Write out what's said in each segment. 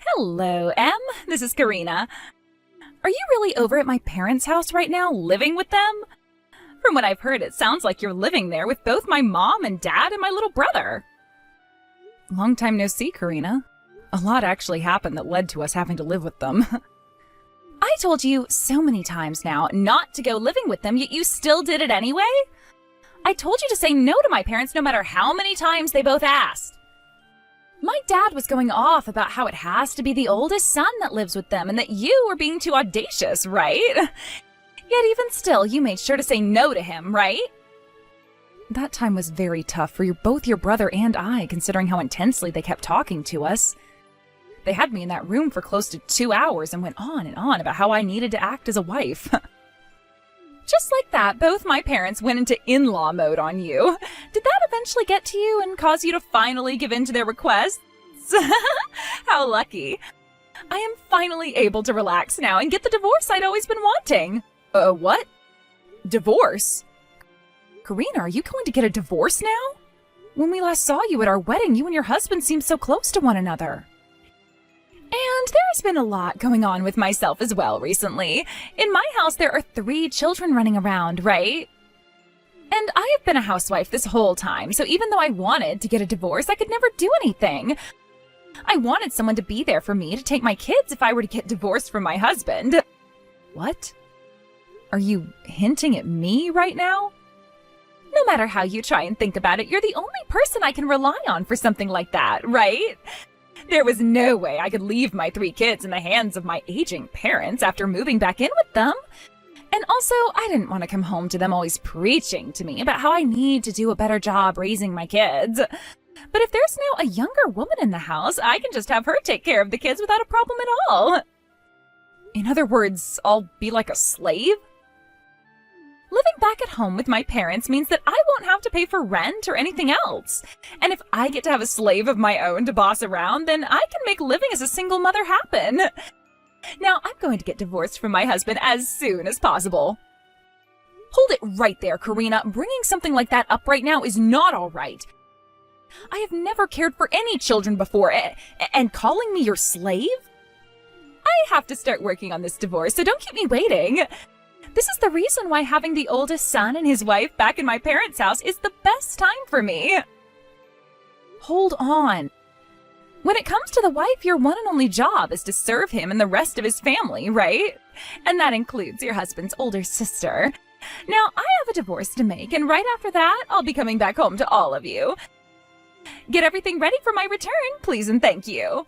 Hello, Em. This is Karina. Are you really over at my parents' house right now, living with them? From what I've heard, it sounds like you're living there with both my mom and dad and my little brother. Long time no see, Karina. A lot actually happened that led to us having to live with them. I told you so many times now not to go living with them, yet you still did it anyway? I told you to say no to my parents no matter how many times they both asked. My dad was going off about how it has to be the oldest son that lives with them and that you were being too audacious, right? Yet even still, you made sure to say no to him, right? That time was very tough for both your brother and I, considering how intensely they kept talking to us. They had me in that room for close to 2 hours and went on and on about how I needed to act as a wife. Just like that, both my parents went into in-law mode on you. Did that eventually get to you and cause you to finally give in to their requests? How lucky. I am finally able to relax now and get the divorce I'd always been wanting. What? Divorce? Karina, are you going to get a divorce now? When we last saw you at our wedding, you and your husband seemed so close to one another. And there's been a lot going on with myself as well recently. In my house, there are 3 children running around, right? And I have been a housewife this whole time, so even though I wanted to get a divorce, I could never do anything. I wanted someone to be there for me to take my kids if I were to get divorced from my husband. What? Are you hinting at me right now? No matter how you try and think about it, you're the only person I can rely on for something like that, right? There was no way I could leave my 3 kids in the hands of my aging parents after moving back in with them. And also, I didn't want to come home to them always preaching to me about how I need to do a better job raising my kids. But if there's now a younger woman in the house, I can just have her take care of the kids without a problem at all. In other words, I'll be like a slave? Living back at home with my parents means that I won't have to pay for rent or anything else. And if I get to have a slave of my own to boss around, then I can make living as a single mother happen. Now, I'm going to get divorced from my husband as soon as possible. Hold it right there, Karina. Bringing something like that up right now is not all right. I have never cared for any children before, and calling me your slave? I have to start working on this divorce, so don't keep me waiting. This is the reason why having the oldest son and his wife back in my parents' house is the best time for me. Hold on. When it comes to the wife, your one and only job is to serve him and the rest of his family, right? And that includes your husband's older sister. Now, I have a divorce to make, and right after that, I'll be coming back home to all of you. Get everything ready for my return, please and thank you.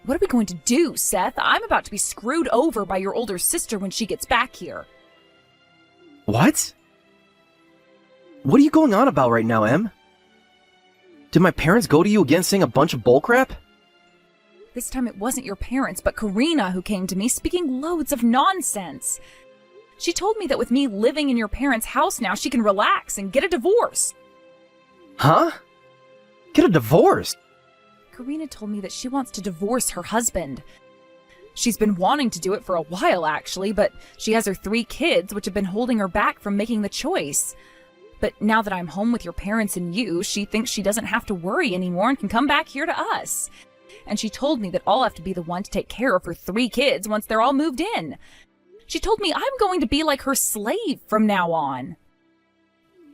What are we going to do, Seth? I'm about to be screwed over by your older sister when she gets back here. What? What are you going on about right now, Em? Did my parents go to you again saying a bunch of bullcrap? This time it wasn't your parents, but Karina who came to me speaking loads of nonsense. She told me that with me living in your parents' house now, she can relax and get a divorce. Huh? Get a divorce? Karina told me that she wants to divorce her husband. She's been wanting to do it for a while, actually, but she has her 3 kids, which have been holding her back from making the choice. But now that I'm home with your parents and you, she thinks she doesn't have to worry anymore and can come back here to us. And she told me that I'll have to be the one to take care of her 3 kids once they're all moved in. She told me I'm going to be like her slave from now on.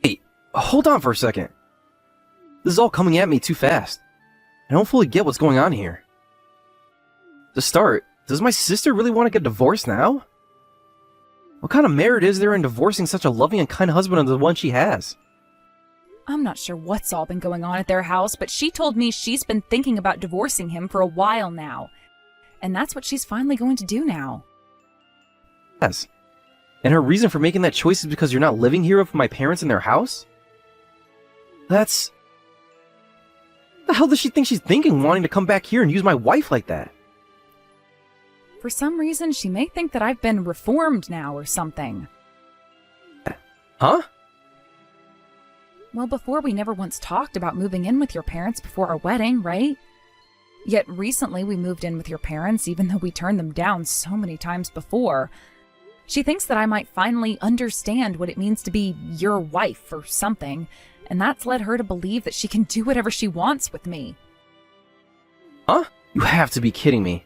Hey, hold on for a second. This is all coming at me too fast. I don't fully get what's going on here. To start, does my sister really want to get divorced now? What kind of merit is there in divorcing such a loving and kind husband as the one she has? I'm not sure what's all been going on at their house, but she told me she's been thinking about divorcing him for a while now. And that's what she's finally going to do now. Yes. And her reason for making that choice is because you're not living here with my parents in their house? That's... What the hell does she think she's thinking, wanting to come back here and use my wife like that? For some reason, she may think that I've been reformed now or something. Huh? Well, before we never once talked about moving in with your parents before our wedding, right? Yet recently we moved in with your parents, even though we turned them down so many times before. She thinks that I might finally understand what it means to be your wife or something, and that's led her to believe that she can do whatever she wants with me. Huh? You have to be kidding me.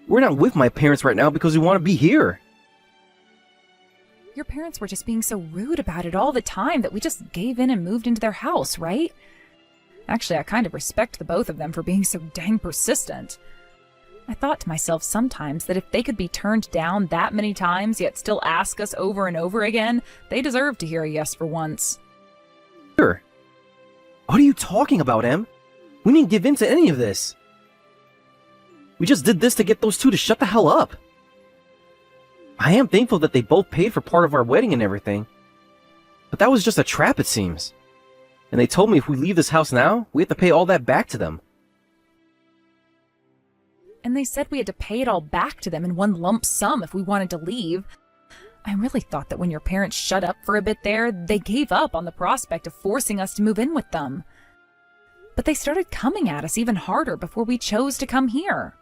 We're not with my parents right now because we want to be here. Your parents were just being so rude about it all the time that we just gave in and moved into their house, right? Actually, I kind of respect the both of them for being so dang persistent. I thought to myself sometimes that if they could be turned down that many times yet still ask us over and over again, they deserve to hear a yes for once. Sure. What are you talking about, Em? We didn't give in to any of this. We just did this to get those two to shut the hell up. I am thankful that they both paid for part of our wedding and everything. But that was just a trap, it seems. And they told me if we leave this house now, we have to pay all that back to them. And they said we had to pay it all back to them in one lump sum if we wanted to leave. I really thought that when your parents shut up for a bit there, they gave up on the prospect of forcing us to move in with them. But they started coming at us even harder before we chose to come here.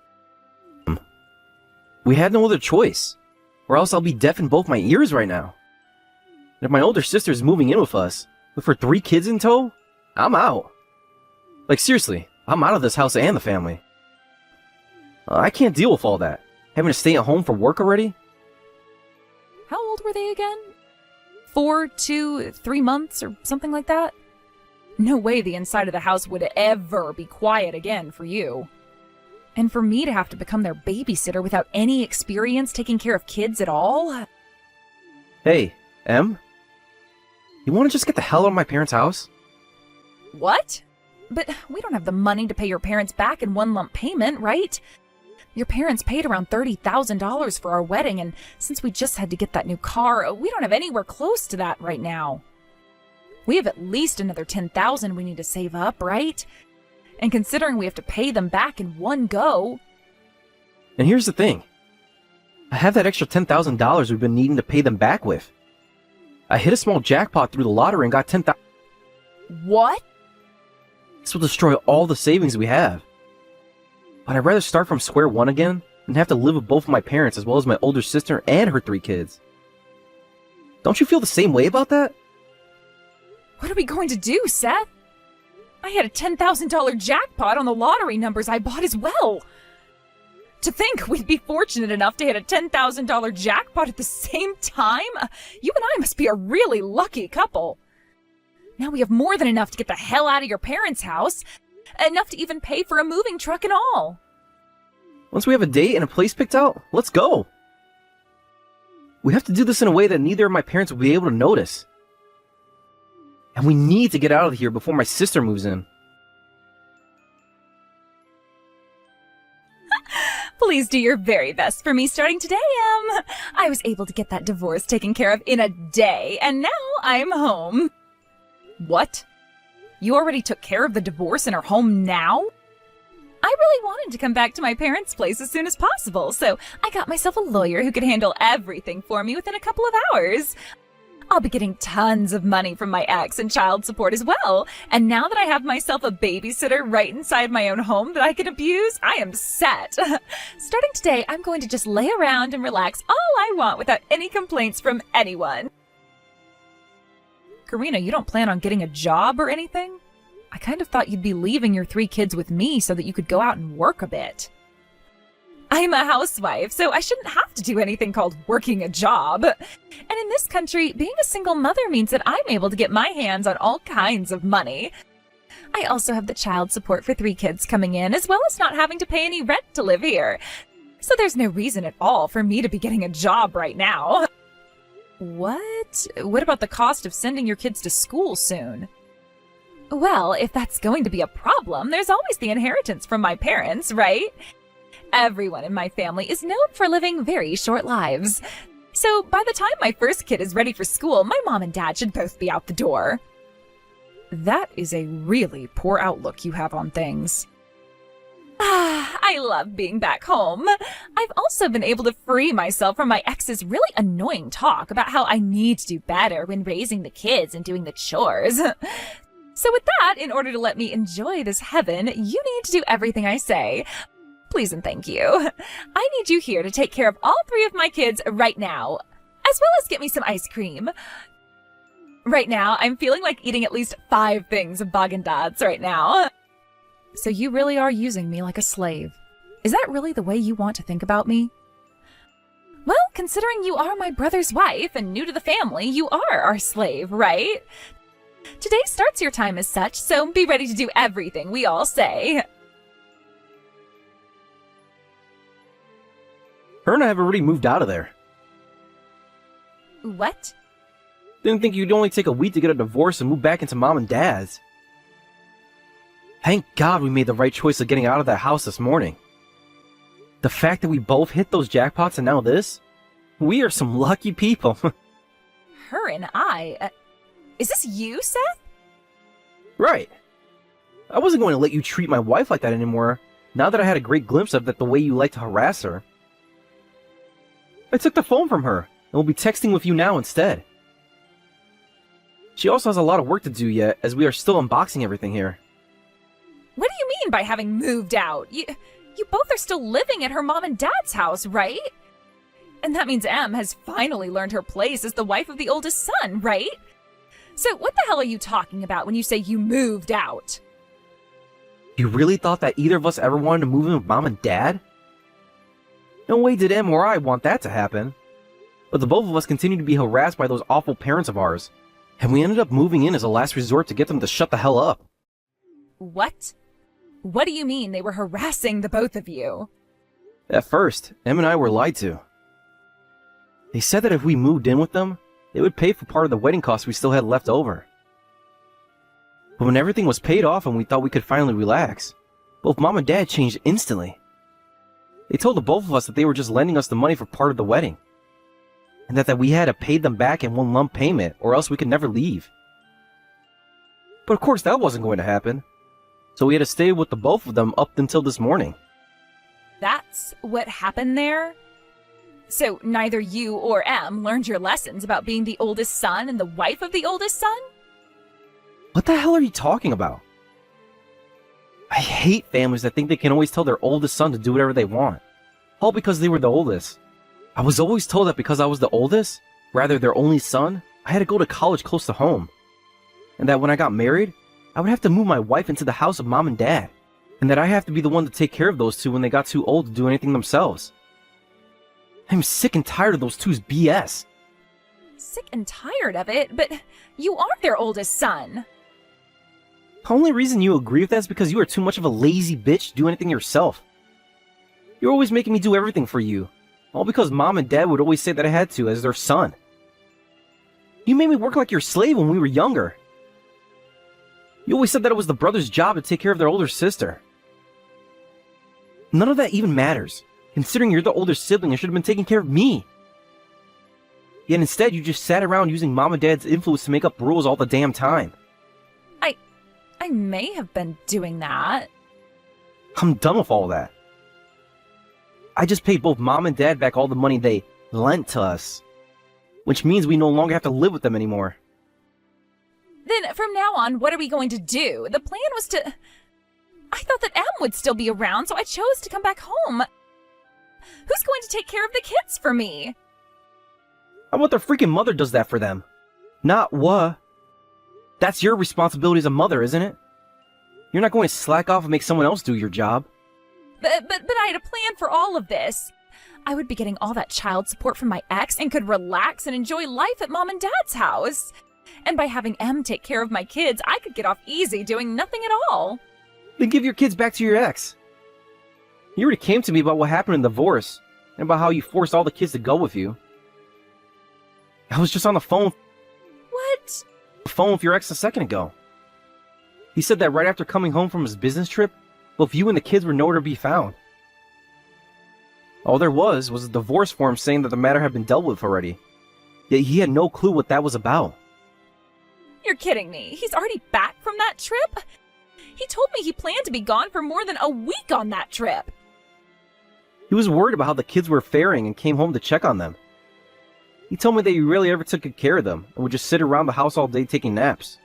We had no other choice, or else I'll be deaf in both my ears right now. And if my older sister is moving in with us, with her 3 kids in tow, I'm out. Like seriously, I'm out of this house and the family. I can't deal with all that. Having to stay at home for work already? How old were they again? 4, 2, 3 months or something like that? No way the inside of the house would ever be quiet again for you. And for me to have to become their babysitter without any experience taking care of kids at all? Hey, Em? You want to just get the hell out of my parents' house? What? But we don't have the money to pay your parents back in one lump payment, right? Your parents paid around $30,000 for our wedding, and since we just had to get that new car, we don't have anywhere close to that right now. We have at least another $10,000 we need to save up, right? And considering we have to pay them back in one go... And here's the thing. I have that extra $10,000 we've been needing to pay them back with. I hit a small jackpot through the lottery and got $10,000. What? This will destroy all the savings we have. But I'd rather start from square one again than have to live with both of my parents as well as my older sister and her 3 kids. Don't you feel the same way about that? What are we going to do, Seth? I had a $10,000 jackpot on the lottery numbers I bought as well. To think we'd be fortunate enough to hit a $10,000 jackpot at the same time? You and I must be a really lucky couple. Now we have more than enough to get the hell out of your parents' house. Enough to even pay for a moving truck and all. Once we have a date and a place picked out, let's go. We have to do this in a way that neither of my parents will be able to notice. And we need to get out of here before my sister moves in. Please do your very best for me starting today, Em. I was able to get that divorce taken care of in a day, and now I'm home. What? You already took care of the divorce and are home now? I really wanted to come back to my parents' place as soon as possible, so I got myself a lawyer who could handle everything for me within a couple of hours. I'll be getting tons of money from my ex and child support as well, and now that I have myself a babysitter right inside my own home that I can abuse, I am set. Starting today, I'm going to just lay around and relax all I want without any complaints from anyone. Karina, you don't plan on getting a job or anything? I kind of thought you'd be leaving your 3 kids with me so that you could go out and work a bit. I'm a housewife, so I shouldn't have to do anything called working a job. And in this country, being a single mother means that I'm able to get my hands on all kinds of money. I also have the child support for 3 kids coming in, as well as not having to pay any rent to live here. So there's no reason at all for me to be getting a job right now. What? What about the cost of sending your kids to school soon? Well, if that's going to be a problem, there's always the inheritance from my parents, right? Everyone in my family is known for living very short lives. So by the time my first kid is ready for school, my mom and dad should both be out the door. That is a really poor outlook you have on things. I love being back home. I've also been able to free myself from my ex's really annoying talk about how I need to do better when raising the kids and doing the chores. So with that, in order to let me enjoy this heaven, you need to do everything I say. Please and thank you. I need you here to take care of all 3 of my kids right now, as well as get me some ice cream. Right now, I'm feeling like eating at least 5 things of Baagen-Dazs right now. So you really are using me like a slave. Is that really the way you want to think about me? Well, considering you are my brother's wife and new to the family, you are our slave, right? Today starts your time as such, so be ready to do everything we all say. Her and I have already moved out of there. What? Didn't think you'd only take a week to get a divorce and move back into mom and dad's. Thank God we made the right choice of getting out of that house this morning. The fact that we both hit those jackpots and now this? We are some lucky people. Her and I? Is this you, Seth? Right. I wasn't going to let you treat my wife like that anymore, now that I had a great glimpse of that the way you like to harass her. I took the phone from her, and will be texting with you now instead. She also has a lot of work to do yet, as we are still unboxing everything here. What do you mean by having moved out? You both are still living at her mom and dad's house, right? And that means Em has finally learned her place as the wife of the oldest son, right? So what the hell are you talking about when you say you moved out? You really thought that either of us ever wanted to move in with mom and dad? No way did Em or I want that to happen. But the both of us continued to be harassed by those awful parents of ours, and we ended up moving in as a last resort to get them to shut the hell up. What? What do you mean they were harassing the both of you? At first, Em and I were lied to. They said that if we moved in with them, they would pay for part of the wedding costs we still had left over. But when everything was paid off and we thought we could finally relax, both mom and dad changed instantly. They told the both of us that they were just lending us the money for part of the wedding, and that we had to pay them back in one lump payment or else we could never leave. But of course that wasn't going to happen, so we had to stay with the both of them up until this morning. That's what happened there? So neither you or Em learned your lessons about being the oldest son and the wife of the oldest son? What the hell are you talking about? I hate families that think they can always tell their oldest son to do whatever they want, all because they were the oldest. I was always told that because I was the oldest, rather their only son, I had to go to college close to home, and that when I got married, I would have to move my wife into the house of mom and dad, and that I have to be the one to take care of those two when they got too old to do anything themselves. I'm sick and tired of those two's BS. Sick and tired of it, but you are their oldest son. The only reason you agree with that is because you are too much of a lazy bitch to do anything yourself. You're always making me do everything for you, all because mom and dad would always say that I had to as their son. You made me work like your slave when we were younger. You always said that it was the brother's job to take care of their older sister. None of that even matters, considering you're the older sibling and should have been taking care of me. Yet instead you just sat around using mom and dad's influence to make up rules all the damn time. I may have been doing that. I'm done with all that. I just paid both mom and dad back all the money they lent to us, which means we no longer have to live with them anymore. Then from now on, what are we going to do? The plan was to... I thought that Em would still be around, so I chose to come back home. Who's going to take care of the kids for me? How about their freaking mother does that for them? Not what? That's your responsibility as a mother, isn't it? You're not going to slack off and make someone else do your job. But I had a plan for all of this. I would be getting all that child support from my ex and could relax and enjoy life at mom and dad's house. And by having Em take care of my kids, I could get off easy doing nothing at all. Then give your kids back to your ex. You already came to me about what happened in the divorce, and about how you forced all the kids to go with you. I was just on the phone with your ex a second ago. He said that right after coming home from his business trip, both you and the kids were nowhere to be found. All there was a divorce form saying that the matter had been dealt with already. Yet he had no clue what that was about. You're kidding me. He's already back from that trip? He told me he planned to be gone for more than a week on that trip. He was worried about how the kids were faring and came home to check on them. He told me that you rarely ever took good care of them and would just sit around the house all day taking naps.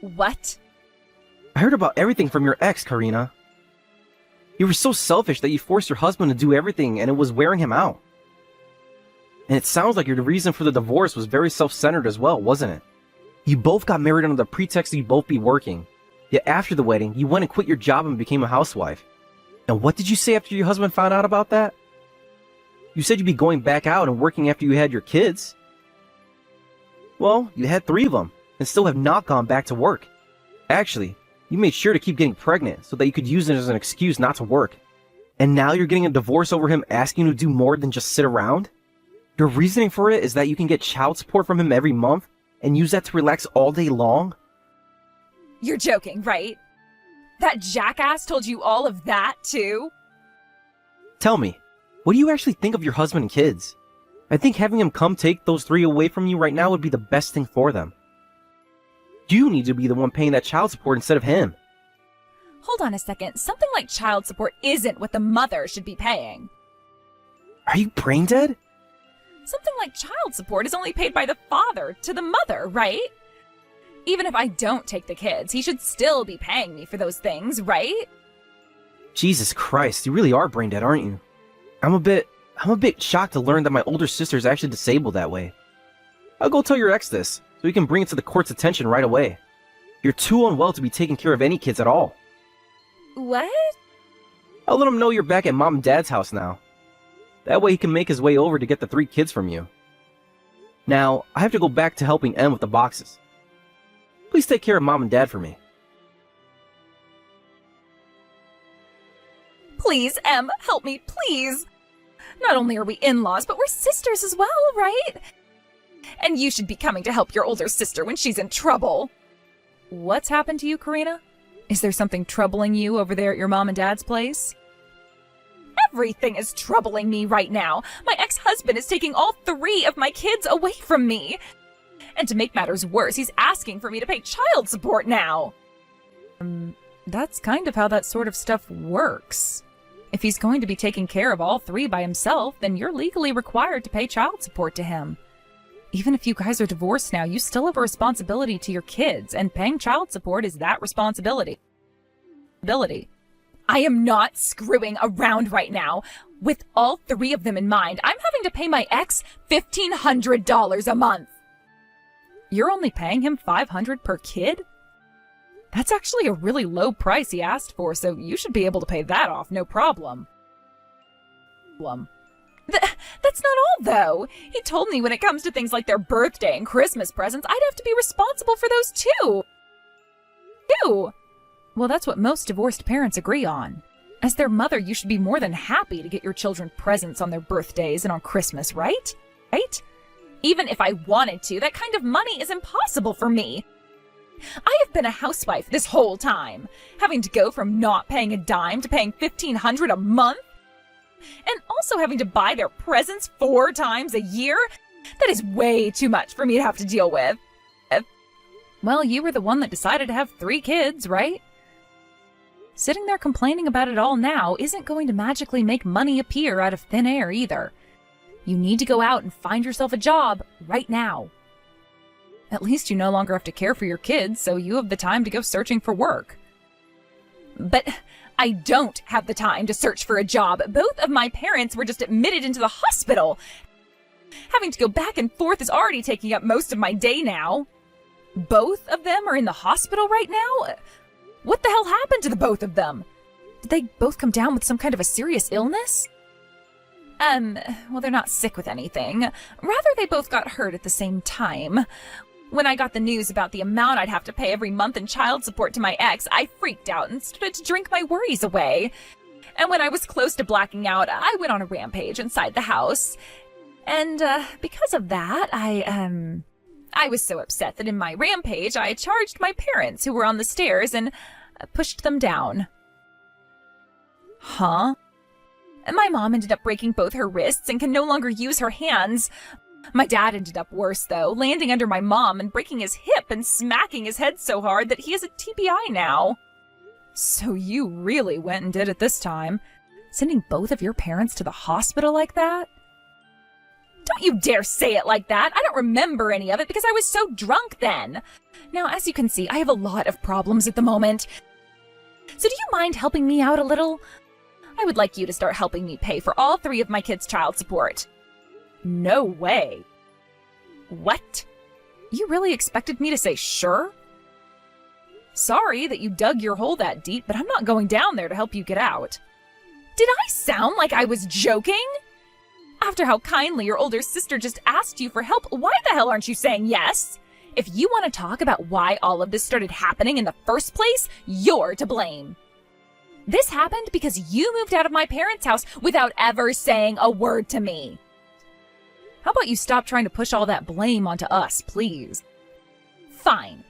What? I heard about everything from your ex, Karina. You were so selfish that you forced your husband to do everything and it was wearing him out. And it sounds like your reason for the divorce was very self-centered as well, wasn't it? You both got married under the pretext that you'd both be working. Yet after the wedding, you went and quit your job and became a housewife. And what did you say after your husband found out about that? You said you'd be going back out and working after you had your kids. Well, you had 3 of them, and still have not gone back to work. Actually, you made sure to keep getting pregnant so that you could use it as an excuse not to work. And now you're getting a divorce over him asking you to do more than just sit around? Your reasoning for it is that you can get child support from him every month and use that to relax all day long? You're joking, right? That jackass told you all of that, too? Tell me, what do you actually think of your husband and kids? I think having him come take those 3 away from you right now would be the best thing for them. You need to be the one paying that child support instead of him. Hold on a second. Something like child support isn't what the mother should be paying. Are you brain dead? Something like child support is only paid by the father to the mother, right? Even if I don't take the kids, he should still be paying me for those things, right? Jesus Christ, you really are brain dead, aren't you? I'm a bit shocked to learn that my older sister is actually disabled that way. I'll go tell your ex this, so he can bring it to the court's attention right away. You're too unwell to be taking care of any kids at all. What? I'll let him know you're back at Mom and Dad's house now. That way he can make his way over to get the 3 kids from you. Now, I have to go back to helping Em with the boxes. Please take care of Mom and Dad for me. Please, Em, help me, please. Not only are we in-laws, but we're sisters as well, right? And you should be coming to help your older sister when she's in trouble. What's happened to you, Karina? Is there something troubling you over there at your mom and dad's place? Everything is troubling me right now. My ex-husband is taking all 3 of my kids away from me. And to make matters worse, he's asking for me to pay child support now. That's kind of how that sort of stuff works. If he's going to be taking care of all 3 by himself, then you're legally required to pay child support to him. Even if you guys are divorced now, you still have a responsibility to your kids, and paying child support is that responsibility. I am not screwing around right now. With all 3 of them in mind, I'm having to pay my ex $1,500 a month. You're only paying him $500 per kid? That's actually a really low price he asked for, so you should be able to pay that off, no problem. That's not all, though. He told me when it comes to things like their birthday and Christmas presents, I'd have to be responsible for those too. Well, that's what most divorced parents agree on. As their mother, you should be more than happy to get your children presents on their birthdays and on Christmas, right? Right? Even if I wanted to, that kind of money is impossible for me. I have been a housewife this whole time, having to go from not paying a dime to paying $1,500 a month, and also having to buy their presents 4 times a year. That is way too much for me to have to deal with. Well, you were the one that decided to have 3 kids, right? Sitting there complaining about it all now isn't going to magically make money appear out of thin air either. You need to go out and find yourself a job right now. At least you no longer have to care for your kids, so you have the time to go searching for work. But I don't have the time to search for a job. Both of my parents were just admitted into the hospital. Having to go back and forth is already taking up most of my day now. Both of them are in the hospital right now? What the hell happened to the both of them? Did they both come down with some kind of a serious illness? Well, they're not sick with anything. Rather, they both got hurt at the same time. When I got the news about the amount I'd have to pay every month in child support to my ex, I freaked out and started to drink my worries away. And when I was close to blacking out, I went on a rampage inside the house. And, because of that, I was so upset that in my rampage, I charged my parents who were on the stairs and pushed them down. Huh? And my mom ended up breaking both her wrists and can no longer use her hands. My dad ended up worse, though, landing under my mom and breaking his hip and smacking his head so hard that he has a TBI now. So you really went and did it this time, sending both of your parents to the hospital like that? Don't you dare say it like that! I don't remember any of it because I was so drunk then. Now, as you can see, I have a lot of problems at the moment. So do you mind helping me out a little? I would like you to start helping me pay for all 3 of my kids' child support. No way. What? You really expected me to say sure? Sorry that you dug your hole that deep, but I'm not going down there to help you get out. Did I sound like I was joking? After how kindly your older sister just asked you for help, why the hell aren't you saying yes? If you want to talk about why all of this started happening in the first place, you're to blame. This happened because you moved out of my parents' house without ever saying a word to me. How about you stop trying to push all that blame onto us, please? Fine.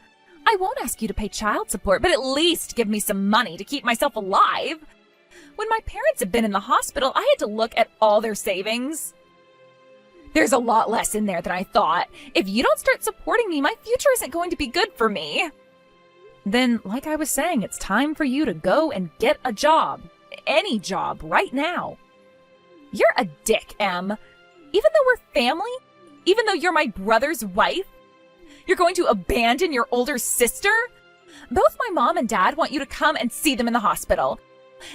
I won't ask you to pay child support, but at least give me some money to keep myself alive. When my parents have been in the hospital, I had to look at all their savings. There's a lot less in there than I thought. If you don't start supporting me, my future isn't going to be good for me. Then, like I was saying, it's time for you to go and get a job. Any job, right now. You're a dick, Em. Even though we're family, even though you're my brother's wife, you're going to abandon your older sister? Both my mom and dad want you to come and see them in the hospital.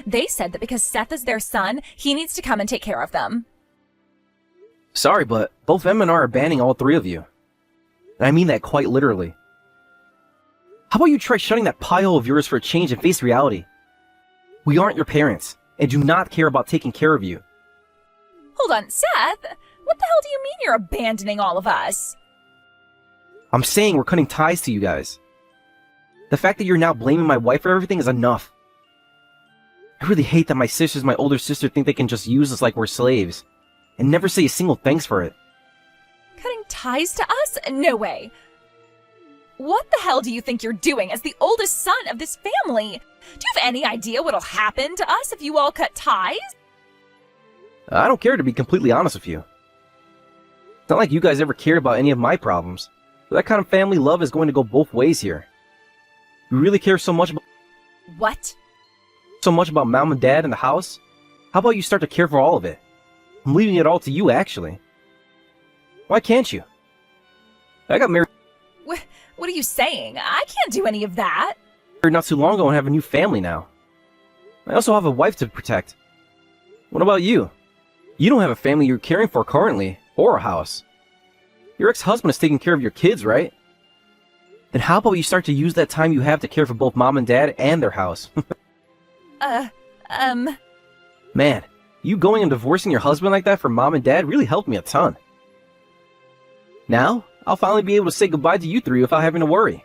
They said that because Seth is their son, he needs to come and take care of them. Sorry, but both Em and I are abandoning all 3 of you. And I mean that quite literally. How about you try shutting that pie hole of yours for a change and face reality? We aren't your parents, and do not care about taking care of you. Hold on, Seth. What the hell do you mean you're abandoning all of us? I'm saying we're cutting ties to you guys. The fact that you're now blaming my wife for everything is enough. I really hate that my sisters and my older sister think they can just use us like we're slaves, and never say a single thanks for it. Cutting ties to us? No way. What the hell do you think you're doing as the oldest son of this family? Do you have any idea what'll happen to us if you all cut ties? I don't care, to be completely honest with you. It's not like you guys ever cared about any of my problems. But that kind of family love is going to go both ways here. You really care so much about... What? So much about mom and dad in the house? How about you start to care for all of it? I'm leaving it all to you, actually. Why can't you? I got married What are you saying? I can't do any of that. not too long ago and have a new family now. I also have a wife to protect. What about you? You don't have a family you're caring for currently, or a house. Your ex-husband is taking care of your kids, right? Then how about you start to use that time you have to care for both mom and dad and their house? Man, you going and divorcing your husband like that for mom and dad really helped me a ton. Now, I'll finally be able to say goodbye to you 3 without having to worry.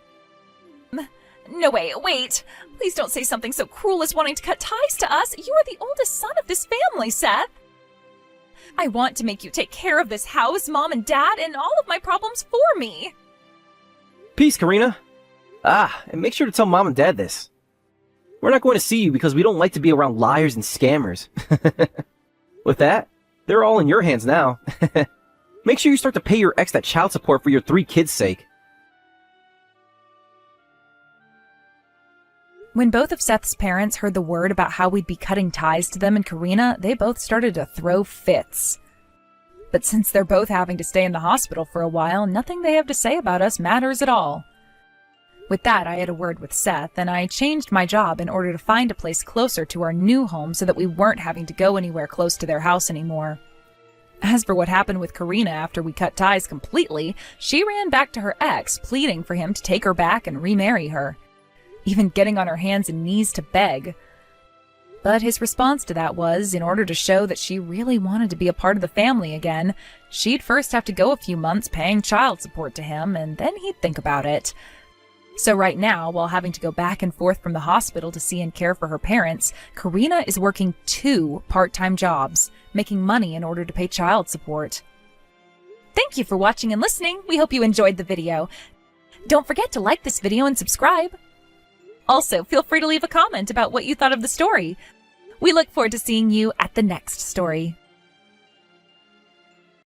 No, wait. Please don't say something so cruel as wanting to cut ties to us. You are the oldest son of this family, Seth. I want to make you take care of this house, mom and dad, and all of my problems for me. Peace, Karina. And make sure to tell mom and dad this. We're not going to see you because we don't like to be around liars and scammers. With that, they're all in your hands now. Make sure you start to pay your ex that child support for your 3 kids' sake. When both of Seth's parents heard the word about how we'd be cutting ties to them and Karina, they both started to throw fits. But since they're both having to stay in the hospital for a while, nothing they have to say about us matters at all. With that, I had a word with Seth, and I changed my job in order to find a place closer to our new home so that we weren't having to go anywhere close to their house anymore. As for what happened with Karina after we cut ties completely, she ran back to her ex, pleading for him to take her back and remarry her, even getting on her hands and knees to beg. But his response to that was, in order to show that she really wanted to be a part of the family again, she'd first have to go a few months paying child support to him, and then he'd think about it. So right now, while having to go back and forth from the hospital to see and care for her parents, Karina is working 2 part-time jobs, making money in order to pay child support. Thank you for watching and listening. We hope you enjoyed the video. Don't forget to like this video and subscribe. Also, feel free to leave a comment about what you thought of the story. We look forward to seeing you at the next story.